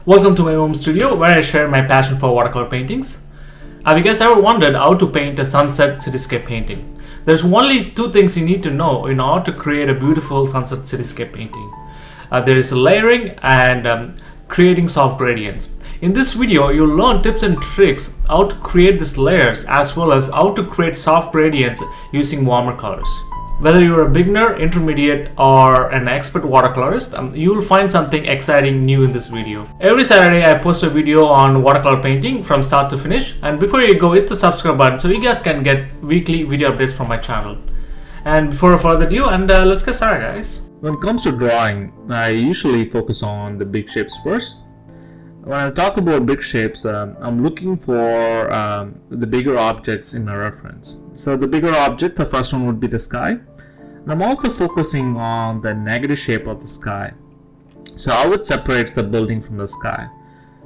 Welcome to my home studio where I share my passion for watercolor paintings. Have you guys ever wondered how to paint a sunset cityscape painting? There's only two things you need to know in order to create a beautiful sunset cityscape painting. There is layering and creating soft gradients. In this video, you'll learn tips and tricks how to create these layers as well as how to create soft gradients using warmer colors. Whether you're a beginner, intermediate, or an expert watercolorist, you will find something exciting new in this video. Every Saturday, I post a video on watercolor painting from start to finish. And before you go, hit the subscribe button so you guys can get weekly video updates from my channel. And before further ado, let's get started, guys. When it comes to drawing, I usually focus on the big shapes first. When I talk about big shapes, I'm looking for the bigger objects in my reference. So the bigger object, the first one would be the sky. And I'm also focusing on the negative shape of the sky. So how it separates the building from the sky.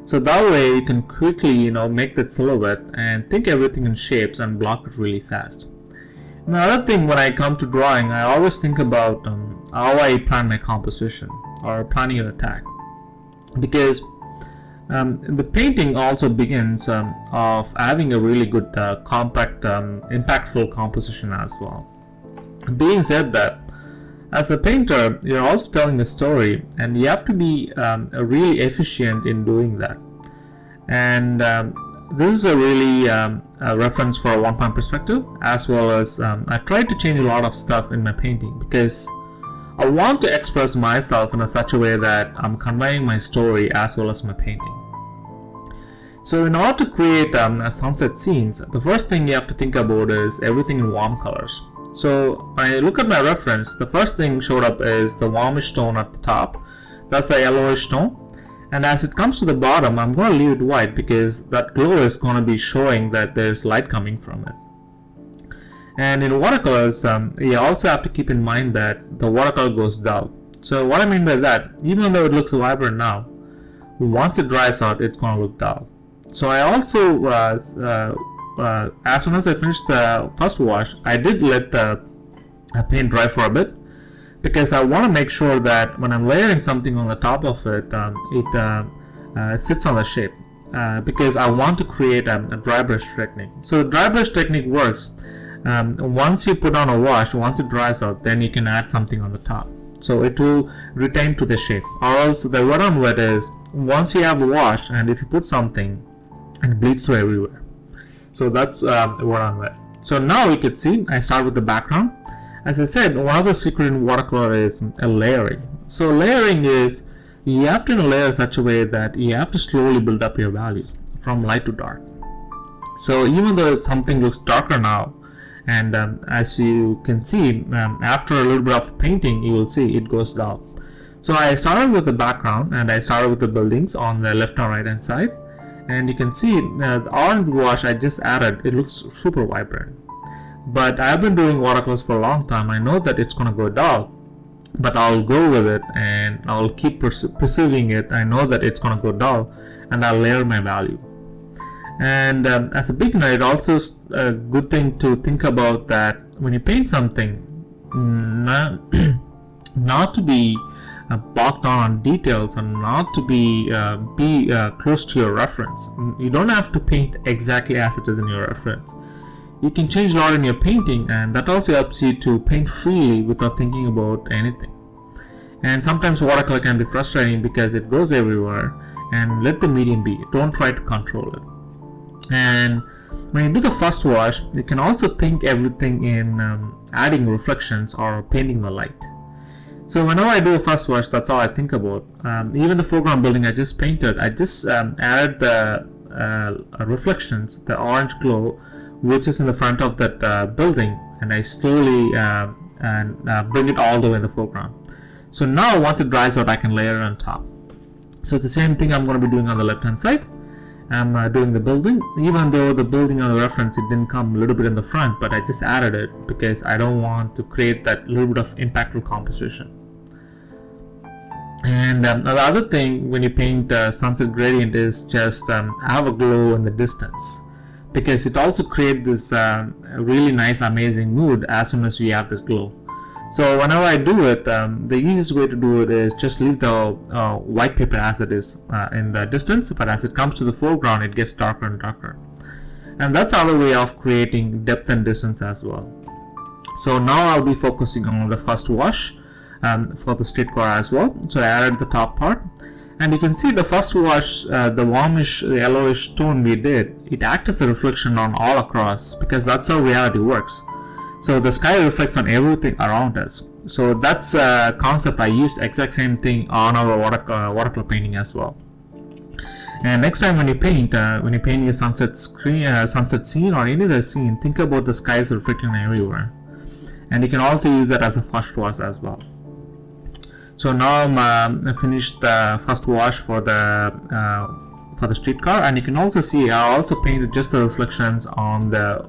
So that way you can quickly, make that silhouette and think everything in shapes and block it really fast. Another thing when I come to drawing, I always think about how I plan my composition or planning an attack. Because the painting also begins of having a really good compact, impactful composition as well. Being said that, as a painter, you're also telling a story and you have to be really efficient in doing that. And this is a really a reference for a one-point perspective, as well as I try to change a lot of stuff in my painting because I want to express myself in such a way that I'm conveying my story as well as my painting. So in order to create sunset scenes, the first thing you have to think about is everything in warm colors. So when I look at my reference, the first thing showed up is the warmish tone at the top. That's the yellowish tone. And as it comes to the bottom, I'm going to leave it white because that glow is going to be showing that there's light coming from it. And in watercolors, you also have to keep in mind that the watercolor goes dull. So what I mean by that, even though it looks vibrant now, once it dries out, it's going to look dull. So I also, as soon as I finished the first wash, I did let the paint dry for a bit because I want to make sure that when I'm layering something on the top of it, it sits on the shape because I want to create a dry brush technique. So the dry brush technique works. Once you put on a wash, once it dries out, then you can add something on the top. So it will retain to the shape. Or else the wet on wet is once you have a wash and if you put something, it bleeds through everywhere. So that's wet on wet. So now you can see I start with the background. As I said, one of the secret in watercolor is a layering. So layering is you have to layer such a way that you have to slowly build up your values from light to dark. So even though something looks darker now, and as you can see, after a little bit of painting, you will see it goes down. So I started with the background and I started with the buildings on the left and right hand side. And you can see the orange wash I just added, it looks super vibrant. But I've been doing watercolors for a long time. I know that it's going to go dull, but I'll go with it and I'll keep perceiving it. I know that it's going to go dull and I'll layer my value. And as a beginner, it's also a good thing to think about that when you paint something, not to be bogged down on details and not to be close to your reference. You don't have to paint exactly as it is in your reference. You can change a lot in your painting, and that also helps you to paint freely without thinking about anything. And sometimes watercolor can be frustrating because it goes everywhere, and let the medium be. Don't try to control it. And when you do the first wash, you can also think everything in adding reflections or painting the light. So whenever I do a first wash, that's all I think about. Even the foreground building I just painted, I just added the reflections, the orange glow, which is in the front of that building, and I slowly bring it all the way in the foreground. So now once it dries out, I can layer it on top. So it's the same thing I'm going to be doing on the left hand side. I'm doing the building, even though the building on the reference, it didn't come a little bit in the front, but I just added it because I don't want to create that little bit of impactful composition. And the other thing when you paint sunset gradient is just have a glow in the distance, because it also creates this really nice, amazing mood as soon as we have this glow. So whenever I do it, the easiest way to do it is just leave the white paper as it is in the distance, but as it comes to the foreground it gets darker and darker. And that's another way of creating depth and distance as well. So now I'll be focusing on the first wash for the Streetcar as well. So I added the top part, and you can see the first wash, the warmish yellowish tone we did, it acts as a reflection on all across, because that's how reality works. So the sky reflects on everything around us. So that's a concept I use exact same thing on our watercolor painting as well. And next time when you paint a sunset scene or any other scene, think about the skies reflecting everywhere. And you can also use that as a first wash as well. So now I finished the first wash for the Streetcar, and you can also see I also painted just the reflections on the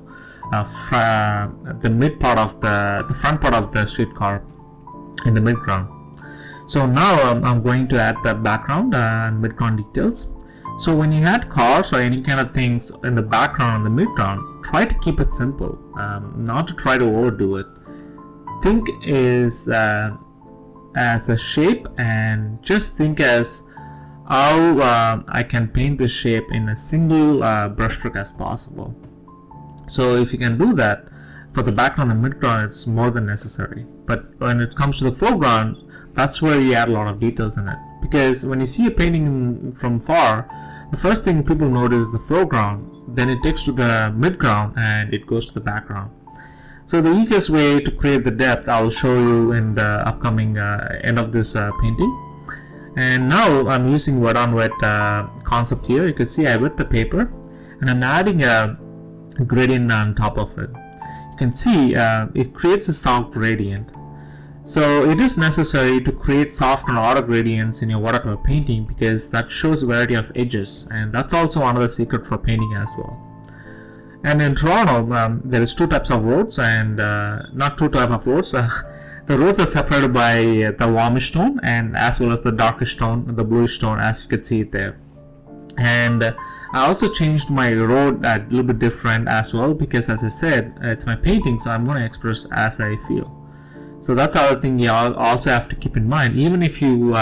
mid part of the front part of the Streetcar in the midground. So now I'm going to add the background and midground details. So when you add cars or any kind of things in the background and the midground, try to keep it simple, not to try to overdo it. Think as a shape, and just think as how I can paint this shape in a single brushstroke as possible. So if you can do that for the background and midground, it's more than necessary. But when it comes to the foreground, that's where you add a lot of details in it. Because when you see a painting from far, the first thing people notice is the foreground, then it takes to the midground, and it goes to the background. So the easiest way to create the depth I'll show you in the upcoming end of this painting. And now I'm using wet on wet concept here. You can see I wet the paper and I'm adding a gradient on top of it. You can see it creates a soft gradient. So it is necessary to create soft and auto gradients in your watercolor painting, because that shows variety of edges, and that's also another secret for painting as well. And in Toronto, there is two types of roads, and not two types of roads. The roads are separated by the warmish tone and as well as the darkish tone, the bluish tone, as you can see it there. And I also changed my road a little bit different as well, because as I said, it's my painting, so I'm going to express as I feel. So that's another thing you also have to keep in mind. Even if you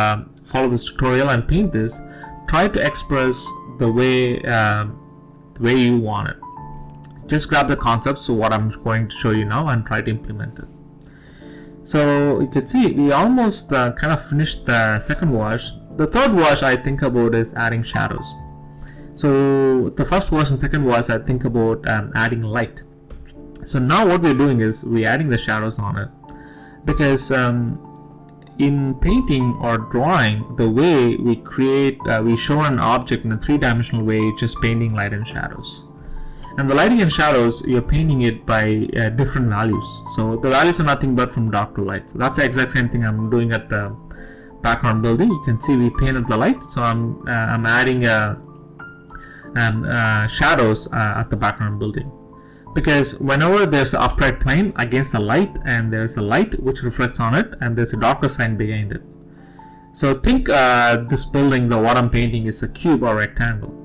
follow this tutorial and paint this, try to express the way you want it. Just grab the concepts, so what I'm going to show you now, and try to implement it. So you can see we almost kind of finished the second wash. The third wash I think about is adding shadows. So the first wash and second wash I think about adding light. So now what we're doing is we're adding the shadows on it, because in painting or drawing, the way we create, we show an object in a three-dimensional way, just painting light and shadows. And the lighting and shadows, you're painting it by different values. So the values are nothing but from dark to light. So that's the exact same thing I'm doing at the background building. You can see we painted the light, so I'm adding shadows at the background building. Because whenever there's an upright plane against the light, and there's a light which reflects on it, and there's a darker side behind it. So think this building, what I'm painting, is a cube or rectangle.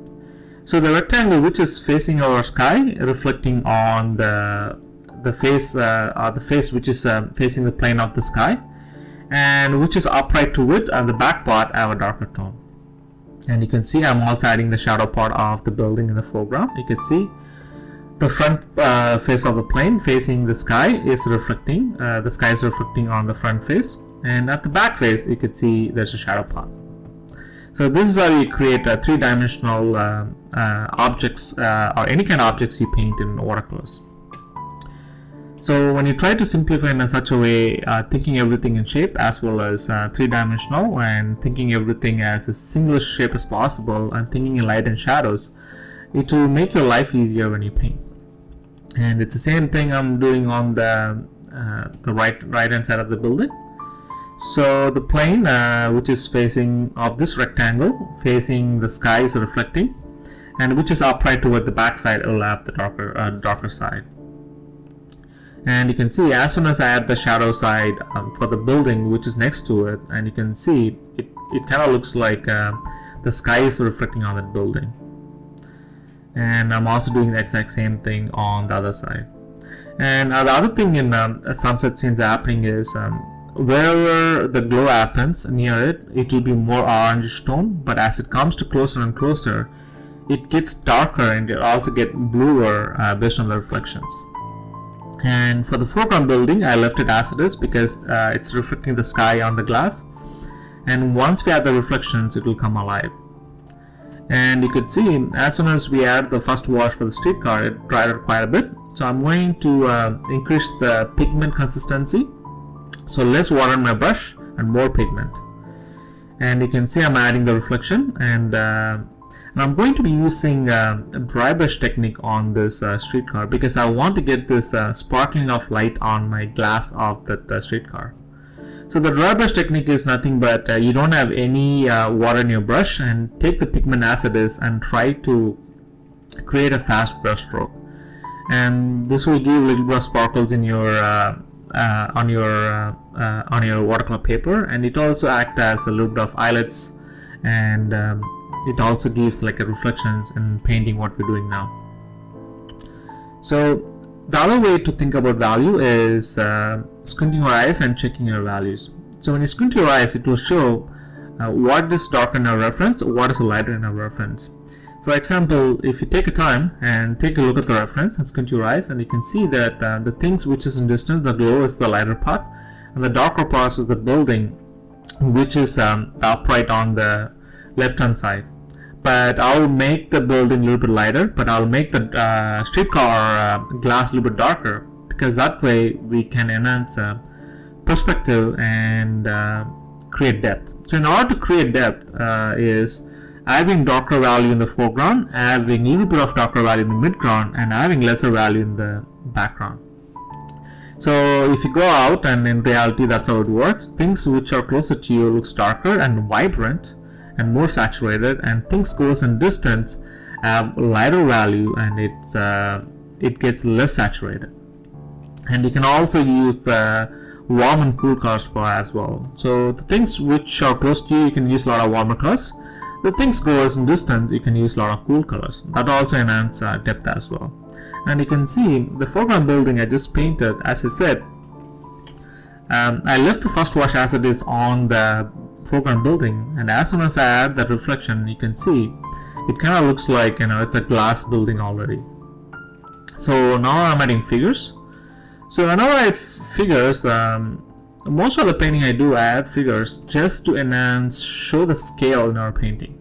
So the rectangle which is facing our sky, reflecting on the face which is facing the plane of the sky, and which is upright to it, and the back part have a darker tone. And you can see I'm also adding the shadow part of the building in the foreground. You can see the front face of the plane facing the sky is reflecting, the sky is reflecting on the front face, and at the back face you can see there's a shadow part. So this is how you create three-dimensional objects or any kind of objects you paint in watercolors. So when you try to simplify in such a way, thinking everything in shape as well as three-dimensional, and thinking everything as a single shape as possible, and thinking in light and shadows, it will make your life easier when you paint. And it's the same thing I'm doing on the right hand side of the building. So the plane which is facing of this rectangle facing the sky is reflecting, and which is upright toward the back side will have the darker side. And you can see as soon as I add the shadow side for the building which is next to it, and you can see it kind of looks like the sky is reflecting on that building. And I'm also doing the exact same thing on the other side. And the other thing in sunset scenes happening is wherever the glow happens near it, it will be more orange tone, but as it comes to closer and closer, it gets darker and it also get bluer based on the reflections. And for the foreground building, I left it as it is because it's reflecting the sky on the glass, and once we add the reflections, it will come alive. And you could see as soon as we add the first wash for the streetcar, it dried out quite a bit. So I'm going to increase the pigment consistency, so less water in my brush and more pigment. And you can see I'm adding the reflection, and I'm going to be using a dry brush technique on this streetcar because I want to get this sparkling of light on my glass of that streetcar. So the dry brush technique is nothing but you don't have any water in your brush, and take the pigment as it is and try to create a fast brush stroke. And this will give a little bit of sparkles in your on your watercolor paper, and it also acts as a little bit of eyelets, and it also gives like a reflections in painting what we're doing now. So the other way to think about value is squinting your eyes and checking your values. So when you squint your eyes, it will show what is darker in our reference, what is lighter in our reference. For example, if you take a time and take a look at the reference and squint your eyes, and you can see that the things which is in distance, the glow is the lighter part, and the darker part is the building, which is the upright on the left hand side. But I'll make the building a little bit lighter, but I'll make the streetcar glass a little bit darker, because that way we can enhance perspective and create depth. So in order to create depth is having darker value in the foreground, having a little bit of darker value in the midground, and having lesser value in the background. So if you go out, and in reality that's how it works, things which are closer to you looks darker and vibrant and more saturated, and things goes in distance have lighter value, and it gets less saturated. And you can also use the warm and cool colors for as well. So the things which are close to you can use a lot of warmer colors. The things goes in distance, you can use a lot of cool colors. That also enhance depth as well. And you can see the foreground building I just painted, as I said, I left the first wash as it is on the foreground building, and as soon as I add that reflection, you can see it kind of looks like, it's a glass building already. So now I'm adding figures. So whenever I add figures, most of the painting I do, I add figures just to enhance, show the scale in our painting.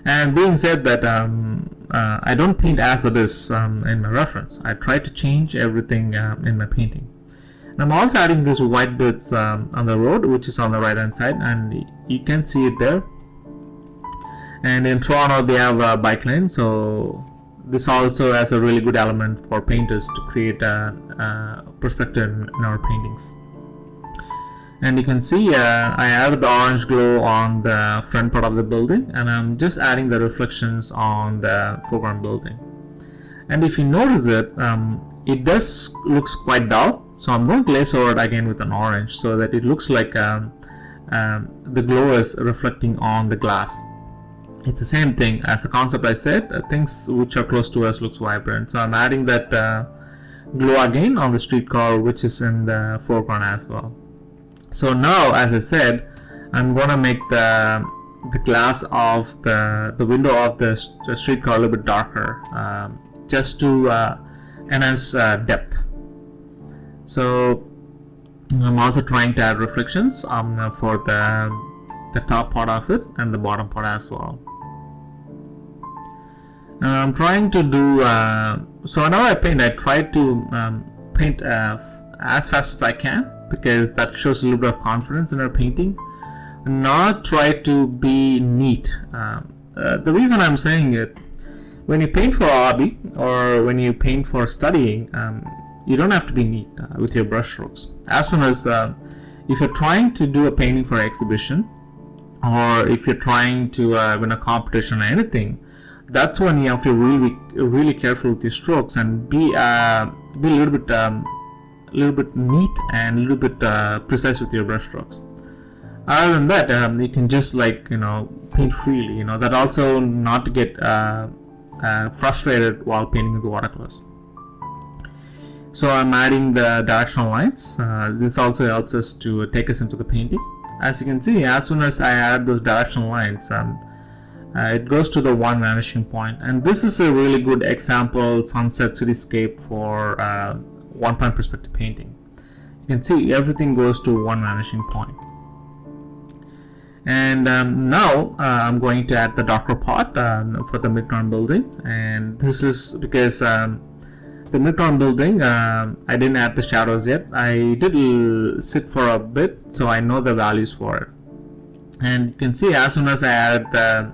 And being said that I don't paint as it is in my reference, I try to change everything in my painting. And I'm also adding these white bits on the road, which is on the right hand side, and you can see it there. And in Toronto they have a bike lane, so this also has a really good element for painters to create a perspective in our paintings. And you can see I added the orange glow on the front part of the building, and I'm just adding the reflections on the foreground building. And if you notice it, it does looks quite dull, so I'm going to glaze over it again with an orange so that it looks like the glow is reflecting on the glass. It's the same thing as the concept I said, things which are close to us looks vibrant. So I'm adding that glow again on the streetcar, which is in the foreground as well. So now, as I said, I'm gonna make the glass of the window of the streetcar a little bit darker, just to enhance depth. So I'm also trying to add reflections for the top part of it and the bottom part as well. And I'm trying to do so whenever I paint, I try to paint as fast as I can, because that shows a little bit of confidence in our painting, not try to be neat. The reason I'm saying it, when you paint for a hobby or when you paint for studying, you don't have to be neat with your brush strokes. As soon as if you're trying to do a painting for an exhibition, or if you're trying to win a competition or anything, that's when you have to really careful with your strokes and be a little bit neat and a little bit precise with your brush strokes. Other than that, you can just paint freely. That also not to get frustrated while painting with watercolors. So I'm adding the directional lines. This also helps us to take us into the painting. As you can see, as soon as I add those directional lines, it goes to the one vanishing point. And this is a really good example sunset cityscape for one point perspective painting. You can see everything goes to one vanishing point. And now I'm going to add the darker part for the midtown building, and this is because the midtown building I didn't add the shadows yet. I did sit for a bit, so I know the values for it. And you can see as soon as I added the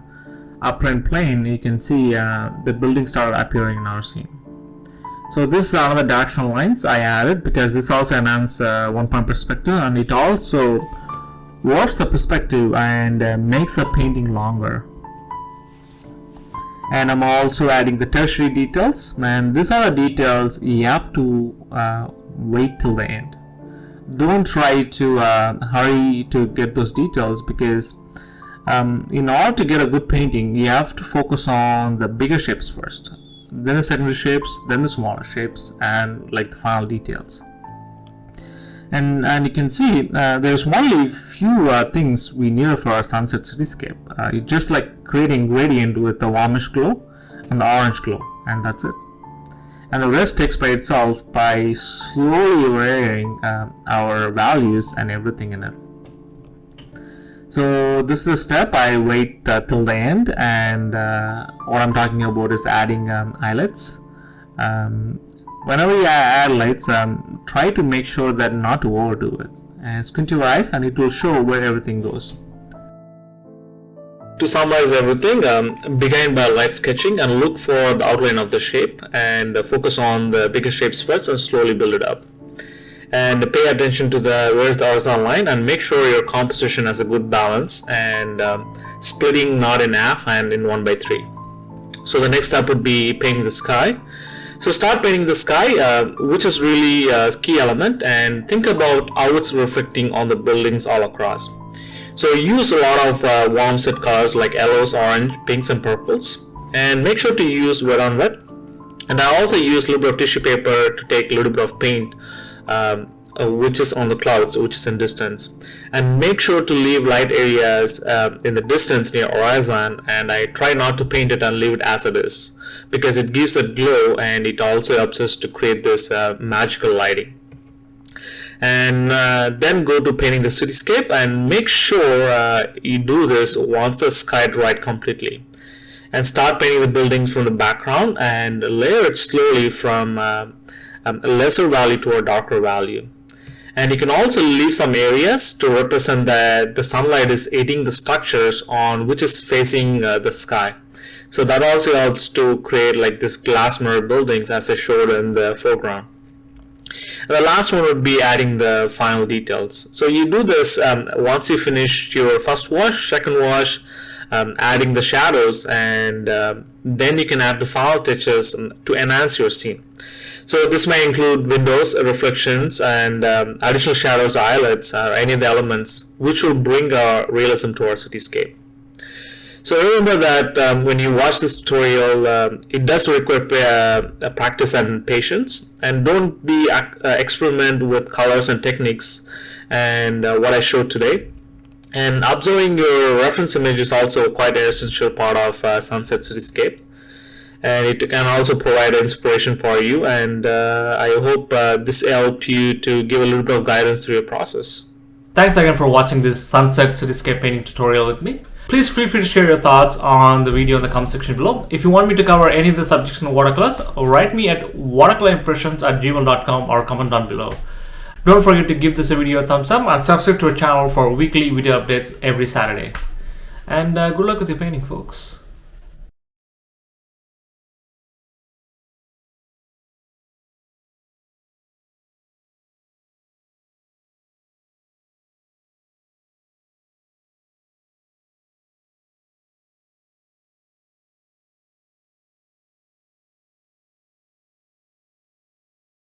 upland plane, you can see the building started appearing in our scene. So this is another directional lines I added because this also enhances one point perspective, and it also warps the perspective and makes the painting longer. And I'm also adding the tertiary details, and these are the details you have to wait till the end. Don't try to hurry to get those details, because in order to get a good painting you have to focus on the bigger shapes first, then the secondary shapes, then the smaller shapes, and like the final details. And you can see there's only few things we need for our sunset cityscape. It's just like creating gradient with the warmish glow and the orange glow, and that's it. And the rest takes by itself by slowly varying our values and everything in it. So this is a step I wait till the end, and what I'm talking about is adding highlights. Whenever you add lights, try to make sure that not to overdo it, and squint your eyes and it will show where everything goes. To summarize everything, begin by light sketching and look for the outline of the shape, and focus on the bigger shapes first and slowly build it up. And pay attention to where's the horizontal line, and make sure your composition has a good balance, and splitting not in half and in 1/3. So the next step would be painting the sky. So start painting the sky, which is really a key element, and think about how it's reflecting on the buildings all across. So use a lot of warm set colors like yellows, orange, pinks and purples, and make sure to use wet on wet. And I also use a little bit of tissue paper to take a little bit of paint which is on the clouds, which is in distance, and make sure to leave light areas in the distance near horizon, and I try not to paint it and leave it as it is, because it gives a glow and it also helps us to create this magical lighting. And then go to painting the cityscape, and make sure you do this once the sky dried completely, and start painting the buildings from the background and layer it slowly from a lesser value to a darker value. And you can also leave some areas to represent that the sunlight is hitting the structures on which is facing the sky. So that also helps to create like this glass mirror buildings as I showed in the foreground. The last one would be adding the final details. So you do this once you finish your first wash, second wash, adding the shadows, and then you can add the final touches to enhance your scene. So this may include windows, reflections, and additional shadows or highlights, or any of the elements which will bring realism to our cityscape. So remember that when you watch this tutorial, it does require practice and patience, and don't be experiment with colors and techniques and what I showed today. And observing your reference image is also quite an essential part of sunset cityscape, and it can also provide inspiration for you, and I hope this helped you to give a little bit of guidance through your process. Thanks again for watching this sunset cityscape painting tutorial with me. Please feel free to share your thoughts on the video in the comment section below. If you want me to cover any of the subjects in watercolors, write me at watercolorimpressions@gmail.com or comment down below. Don't forget to give this video a thumbs up and subscribe to our channel for weekly video updates every Saturday. And good luck with your painting, folks.